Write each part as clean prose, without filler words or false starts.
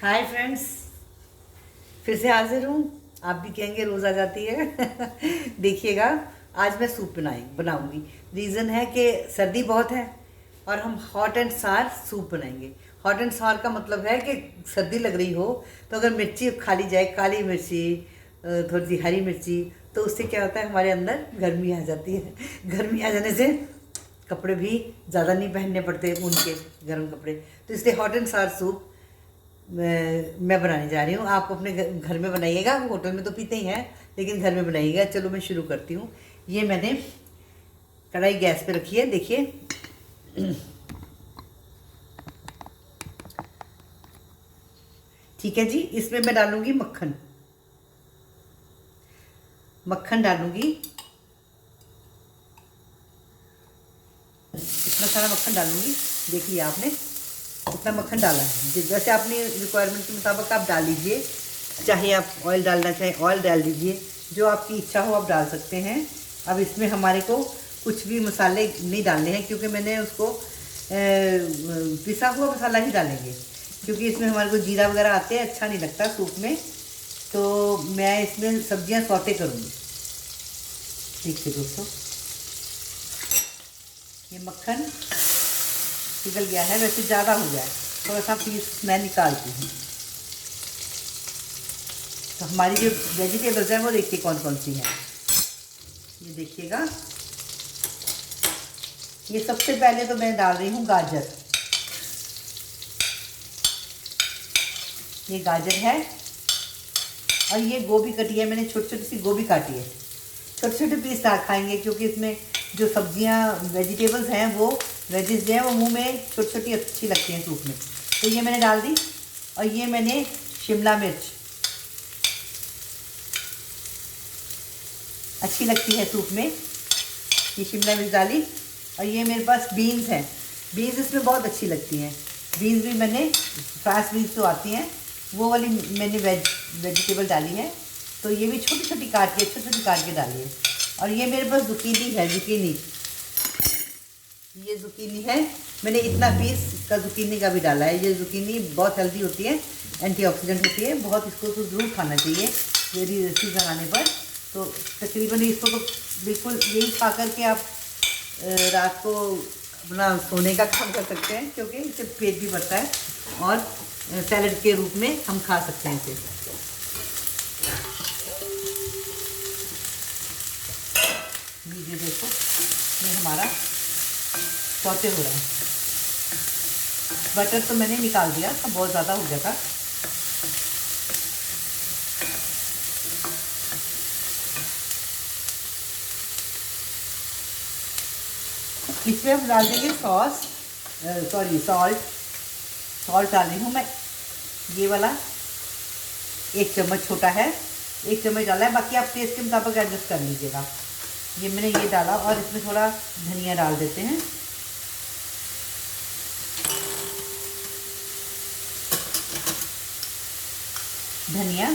Hi friends, फिर से हाजिर हूँ। आप भी कहेंगे रोज़ आ जाती है। देखिएगा, आज मैं सूप बनाऊंगी। रीज़न है कि सर्दी बहुत है और हम हॉट एंड सार सूप बनाएंगे। हॉट एंड सार का मतलब है कि सर्दी लग रही हो तो अगर मिर्ची खा ली जाए, काली मिर्ची, थोड़ी सी हरी मिर्ची, तो उससे क्या होता है, हमारे अंदर गर्मी आ जाती है। गर्मी आ जाने से कपड़े भी ज़्यादा नहीं पहनने पड़ते, ऊन के गर्म कपड़े। तो इसलिए हॉट एंड सार सूप मैं बनाने जा रही हूँ। आप अपने घर में बनाइएगा। होटल में तो पीते ही हैं, लेकिन घर में बनाइएगा। चलो मैं शुरू करती हूँ। ये मैंने कढ़ाई गैस पे रखी है, देखिए। ठीक है जी, इसमें मैं डालूंगी मक्खन। मक्खन डालूंगी, इतना सारा मक्खन डालूंगी। देख लिया आपने, इतना मक्खन डाला है। जैसे अपनी रिक्वायरमेंट के मुताबिक आप डाल लीजिए। चाहे आप ऑयल डालना चाहें ऑयल डाल दीजिए, जो आपकी इच्छा हो आप डाल सकते हैं। अब इसमें हमारे को कुछ भी मसाले नहीं डालने हैं, क्योंकि मैंने उसको पिसा हुआ मसाला ही डालेंगे, क्योंकि इसमें हमारे को जीरा वगैरह आते हैं, अच्छा नहीं लगता सूप में। तो मैं इसमें सब्जियां सौते करूँगी। देखिए दोस्तों, ये मक्खन पिघल गया है, वैसे ज़्यादा हो गया है, थोड़ा सा पीस मैं निकालती हूँ। तो हमारी जो वेजिटेबल्स हैं वो देखिए कौन कौन सी हैं। ये देखिएगा, ये सबसे पहले तो मैं डाल रही हूँ गाजर। ये गाजर है, और ये गोभी कटी है, मैंने छोटी छोटी सी गोभी काटी है। छोटे छोटे पीस खाएंगे, क्योंकि इसमें जो सब्जियाँ वेजिटेबल्स हैं वो वेजिज जो हैं वो मुंह में छोटी छोटी अच्छी लगती हैं सूप में। तो ये मैंने डाल दी। और ये मैंने शिमला मिर्च अच्छी लगती है सूप में, ये शिमला मिर्च डाली। और ये मेरे पास बीन्स हैं, बीन्स इसमें बहुत अच्छी लगती हैं। बीन्स भी मैंने फ्रांस बीन्स जो आती हैं वो वाली मैंने वेजिटेबल डाली है। तो ये भी छोटी छोटी काट के डाली है। और ये मेरे पास जुकीनी है, ये जुकीनी है, मैंने इतना पीस का जुकीनी का भी डाला है। ये जुकीनी बहुत हेल्दी होती है, एंटीऑक्सीडेंट होती है, बहुत इसको तो ज़रूर खाना चाहिए मेरी रेसिपी बनाने पर। तो तकरीबन इसको तो बिल्कुल यही खा करके आप रात को अपना सोने का काम कर सकते हैं, क्योंकि इससे पेट भी भरता है और सैलड के रूप में हम खा सकते हैं इसे। ये देखो, ये हमारा सौते हो रहा है। बटर तो मैंने निकाल दिया था, बहुत ज़्यादा हो गया था। इसमें हम डाल देंगे सॉल्ट डाल रही हूँ मैं। ये वाला 1 चम्मच छोटा है, 1 चम्मच डाला है, बाकी आप टेस्ट के मुताबिक एडजस्ट कर लीजिएगा। ये मैंने ये डाला, और इसमें थोड़ा धनिया डाल देते हैं। धनिया,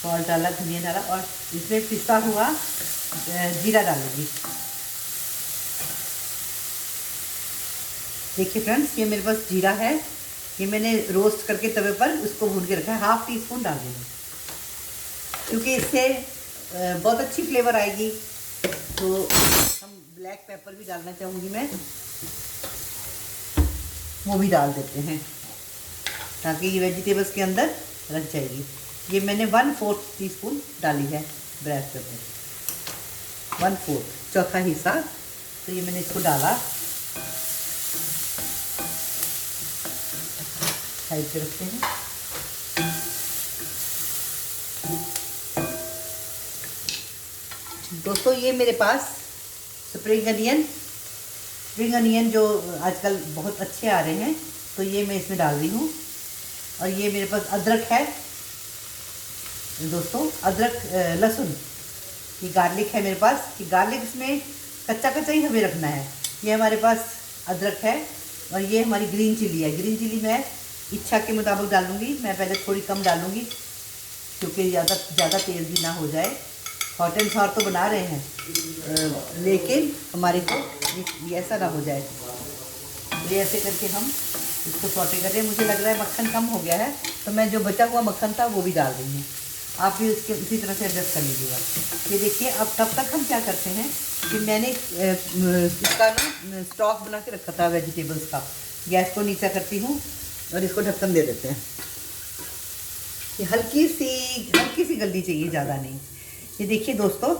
सॉल्ट डाला, धनिया डाला, और इसमें पिसा हुआ जीरा डालूंगी। देखिए फ्रेंड्स, ये मेरे पास जीरा है, ये मैंने रोस्ट करके तवे पर उसको भून के रखा है। 1/2 टीस्पून डाल देंगे, क्योंकि इससे बहुत अच्छी फ्लेवर आएगी। तो हम ब्लैक पेपर भी डालना चाहूँगी मैं, वो भी डाल देते हैं, ताकि ये वेजिटेबल्स के अंदर रख जाएगी। ये मैंने 1/4 टीस्पून डाली है ब्लैक पेपर, 1/4, चौथा हिस्सा। तो ये मैंने इसको डाला, साइड पे रखते हैं। दोस्तों, ये मेरे पास स्प्रिंग अनियन जो आजकल बहुत अच्छे आ रहे हैं, तो ये मैं इसमें डाल रही हूँ। और ये मेरे पास अदरक है दोस्तों, लहसुन, ये गार्लिक है मेरे पास। ये गार्लिक इसमें कच्चा कच्चा ही हमें रखना है। ये हमारे पास अदरक है, और ये हमारी ग्रीन चिली है। ग्रीन चिली मैं इच्छा के मुताबिक डालूँगी, मैं पहले थोड़ी कम डालूँगी, क्योंकि ज़्यादा तेज़ भी ना हो जाए। हॉट एंड सार तो बना रहे हैं, लेकिन हमारे को ये ऐसा ना हो जाए। ये ऐसे करके हम इसको सौटे कर रहे हैं। मुझे लग रहा है मक्खन कम हो गया है, तो मैं जो बचा हुआ मक्खन था वो भी डाल रही हूँ। आप भी उसके उसी तरह से एडजस्ट कर लीजिएगा। ये देखिए, अब तब तक हम क्या करते हैं कि मैंने इसका ना स्टॉक बना के रखा था वेजिटेबल्स का। गैस को नीचा करती हूँ और इसको ढक्कन दे देते हैं। ये हल्की सी गलनी चाहिए, ज़्यादा नहीं। ये देखिए दोस्तों,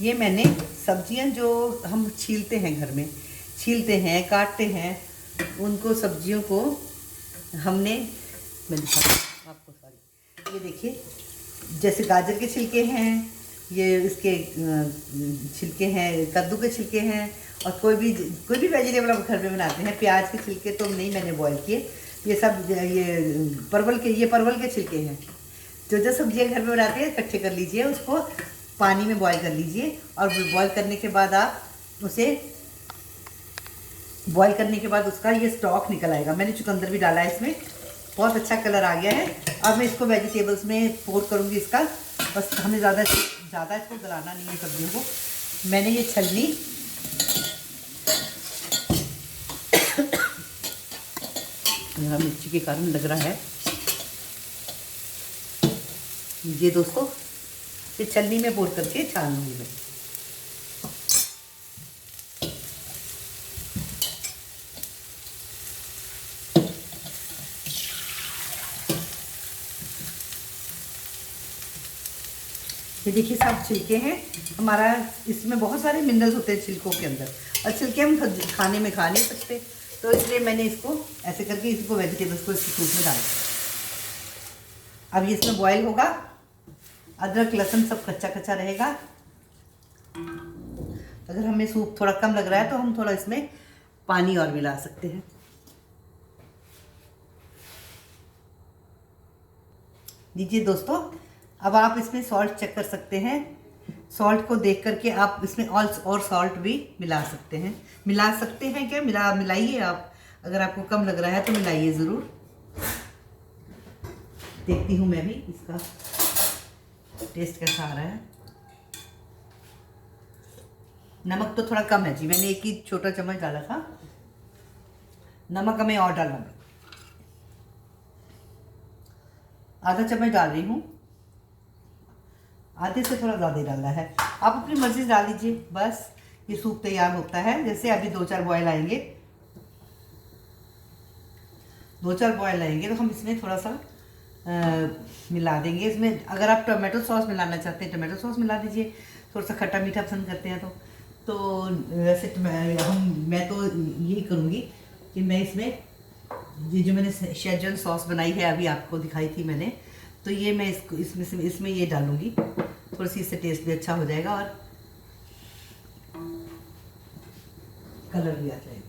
ये मैंने सब्जियां जो हम छीलते हैं घर में, छीलते हैं, काटते हैं, उनको सब्जियों को हमने, मैं दिखाती हूँ आपको, सॉरी, ये देखिए, जैसे गाजर के छिलके हैं, ये इसके छिलके हैं, कद्दू के छिलके हैं, और कोई भी वेजिटेबल आप घर में बनाते हैं। प्याज के छिलके तो नहीं मैंने बॉयल किए, ये सब ये परवल के छिलके हैं। जो सब्जियां घर में बनाते हैं इकट्ठे कर लीजिए, उसको पानी में बॉयल कर लीजिए, और बॉयल करने के बाद आप उसे बॉयल करने के बाद उसका ये स्टॉक निकल आएगा। मैंने चुकंदर भी डाला है इसमें, बहुत अच्छा कलर आ गया है। अब मैं इसको वेजिटेबल्स में पोर करूँगी इसका। बस हमें ज़्यादा इसको गलाना नहीं है सब्जियों को। मैंने ये छलनी मिर्ची के कारण लग रहा है, ये दोस्तों, ये छलनी में पोर करके छान लूँगी मैं। ये देखिए, सब छिलके हैं हमारा। इसमें बहुत सारे मिनरल्स होते हैं छिलकों के अंदर, और छिलके हम खाने में खा नहीं सकते, तो इसलिए मैंने इसको ऐसे करके इसको वेजिटेबल्स को इसके सूप में डाल दिया। अब ये इसमें बॉयल होगा, अदरक लहसुन सब कच्चा कच्चा रहेगा। अगर हमें सूप थोड़ा कम लग रहा है तो हम थोड़ा इसमें पानी और मिला सकते हैं। लीजिए दोस्तों, अब आप इसमें सॉल्ट चेक कर सकते हैं। सॉल्ट को देख करके आप इसमें और सॉल्ट भी मिला सकते हैं। क्या मिलाइए आप। अगर आपको कम लग रहा है तो मिलाइए ज़रूर। देखती हूँ मैं भी इसका टेस्ट कैसा आ रहा है। नमक तो थोड़ा कम है जी, मैंने एक ही छोटा चम्मच डाला था। नमक हमें और डालना, आधा चम्मच डाल रही हूँ। आधे से थोड़ा ज़्यादा ही डालना है, आप अपनी मर्जी से डाल दीजिए। बस ये सूप तैयार होता है। जैसे अभी 2-4 बॉयल आएंगे, 2-4 बॉयल आएंगे तो हम इसमें थोड़ा सा मिला देंगे। इसमें अगर आप टमाटो सॉस मिलाना चाहते हैं, टमाटो सॉस मिला दीजिए। थोड़ा सा खट्टा मीठा पसंद करते हैं तो वैसे मैं तो यही करूँगी कि मैं इसमें ये जो मैंने शेजवान सॉस बनाई है, अभी आपको दिखाई थी मैंने, तो ये मैं इसको इसमें ये डालूँगी। थोड़ी सी इससे टेस्ट भी अच्छा हो जाएगा और कलर भी आ जाएगा।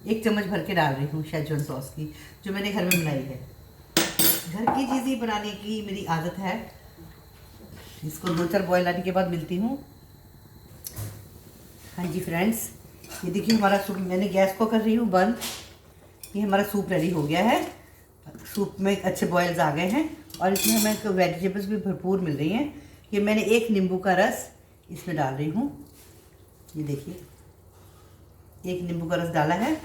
1 चम्मच भर के डाल रही हूँ शेजवान सॉस की, जो मैंने घर में बनाई है। घर की चीज़ ही बनाने की मेरी आदत है। इसको 2-4 बॉयल आने के बाद मिलती हूँ। हाँ जी फ्रेंड्स, ये देखिए हमारा सूप, मैंने गैस को कर रही हूँ बंद। ये हमारा सूप रेडी हो गया है। सूप में अच्छे बॉयल्स आ गए हैं और इसमें हमें वेजिटेबल्स भी भरपूर मिल रही हैं। ये मैंने 1 नींबू का रस इसमें डाल रही हूँ। ये देखिए, 1 नींबू का रस डाला है।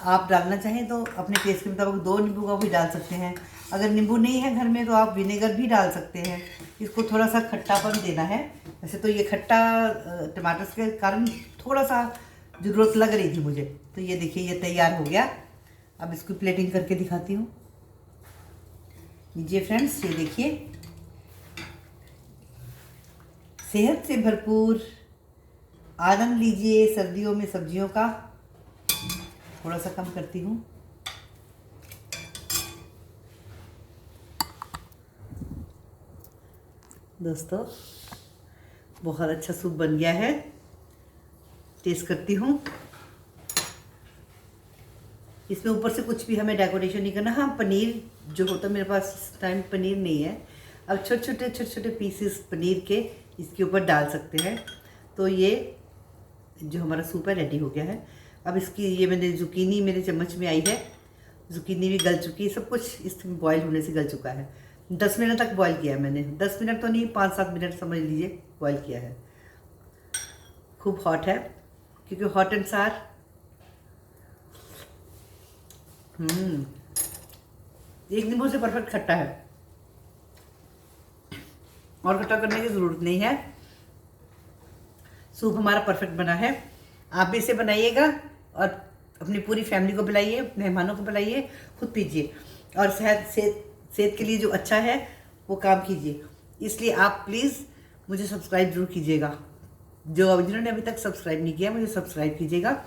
आप डालना चाहें तो अपने टेस्ट के मुताबिक 2 नींबू का भी डाल सकते हैं। अगर नींबू नहीं है घर में तो आप विनेगर भी डाल सकते हैं। इसको थोड़ा सा खट्टापन देना है। वैसे तो ये खट्टा टमाटर के कारण थोड़ा सा ज़रूरत लग रही थी मुझे। तो ये देखिए, ये तैयार हो गया। अब इसको प्लेटिंग करके दिखाती हूँ। लीजिए फ्रेंड्स, ये देखिए, सेहत से भरपूर आनंद लीजिए सर्दियों में सब्जियों का। थोड़ा सा कम करती हूँ। दोस्तों, बहुत अच्छा सूप बन गया है। टेस्ट करती हूँ। इसमें ऊपर से कुछ भी हमें डेकोरेशन नहीं करना। हाँ, पनीर जो होता है, मेरे पास इस टाइम पनीर नहीं है। अब छोटे छोटे पीसेस पनीर के इसके ऊपर डाल सकते हैं। तो ये जो हमारा सूप है रेडी हो गया है। अब इसकी ये मैंने जुकीनी मेरे चम्मच में आई है, जुकीनी भी गल चुकी है। सब कुछ इसमें बॉयल होने से गल चुका है। 10 मिनट तक बॉयल किया है मैंने। 10 मिनट तो नहीं, 5-7 मिनट समझ लीजिए बॉयल किया है। खूब हॉट है, क्योंकि हॉट एंड सार एक नींबू से परफेक्ट खट्टा है, और खट्टा करने की ज़रूरत नहीं है। सूप हमारा परफेक्ट बना है। आप भी इसे बनाइएगा और अपनी पूरी फैमिली को पिलाइए, मेहमानों को पिलाइए, खुद पीजिए, और सेहत के लिए जो अच्छा है वो काम कीजिए। इसलिए आप प्लीज़ मुझे सब्सक्राइब जरूर कीजिएगा। जिन्होंने अभी तक सब्सक्राइब नहीं किया, मुझे सब्सक्राइब कीजिएगा,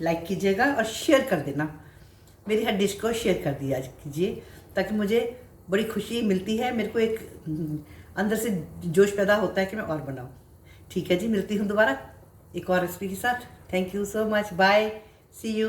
लाइक कीजिएगा और शेयर कर देना। मेरी हर डिश को शेयर कर दिया कीजिए, ताकि मुझे बड़ी खुशी मिलती है। मेरे को एक अंदर से जोश पैदा होता है कि मैं और बनाऊँ। ठीक है जी, मिलती हूँ दोबारा एक और रेसिपी के साथ। Thank you so much, bye, see you.